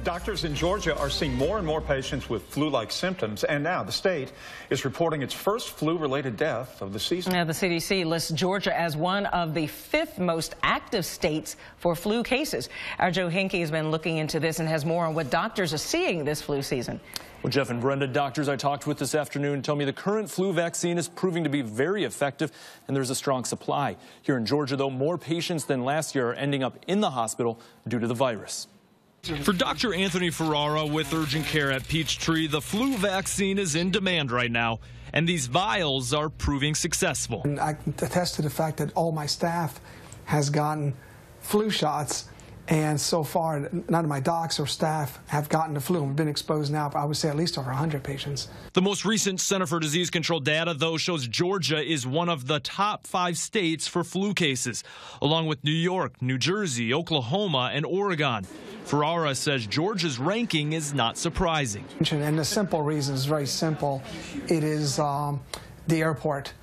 Doctors in Georgia are seeing more and more patients with flu-like symptoms, and now the state is reporting its first flu-related death of the season. Now, the CDC lists Georgia as one of the 5th most active states for flu cases. Our Joe Henke has been looking into this and has more on what doctors are seeing this flu season. Well, Jeff and Brenda, doctors I talked with this afternoon tell me the current flu vaccine is proving to be very effective, and there's a strong supply. Here in Georgia, though, more patients than last year are ending up in the hospital due to the virus. For Dr. Anthony Ferrara with urgent care at Peachtree, the flu vaccine is in demand right now, and these vials are proving successful. And I can attest to the fact that all my staff has gotten flu shots, and so far none of my docs or staff have gotten the flu. We've been exposed now, I would say at least over 100 patients. The most recent Center for Disease Control data, though, shows Georgia is one of the top 5 states for flu cases, along with New York, New Jersey, Oklahoma, and Oregon. Ferrara says Georgia's ranking is not surprising. And the simple reason is very simple. It is the airport.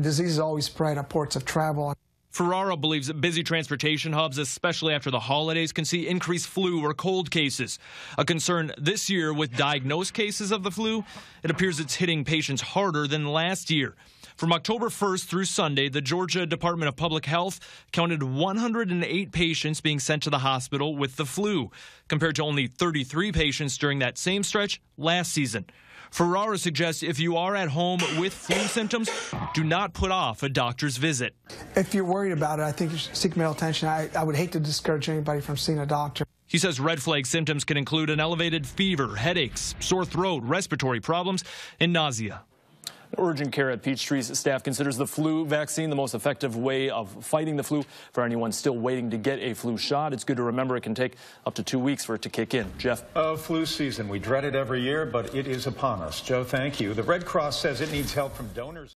Disease is always spread at ports of travel. Ferrara believes that busy transportation hubs, especially after the holidays, can see increased flu or cold cases. A concern this year with diagnosed cases of the flu, it appears it's hitting patients harder than last year. From October 1st through Sunday, the Georgia Department of Public Health counted 108 patients being sent to the hospital with the flu, compared to only 33 patients during that same stretch last season. Ferrara suggests if you are at home with flu symptoms, do not put off a doctor's visit. If you're worried about it, I think you should seek medical attention. I would hate to discourage anybody from seeing a doctor. He says red flag symptoms can include an elevated fever, headaches, sore throat, respiratory problems, and nausea. Urgent care at Peachtree's staff considers the flu vaccine the most effective way of fighting the flu. For anyone still waiting to get a flu shot, it's good to remember it can take up to 2 weeks for it to kick in. Jeff? Flu season. We dread it every year, but it is upon us. Joe, thank you. The Red Cross says it needs help from donors.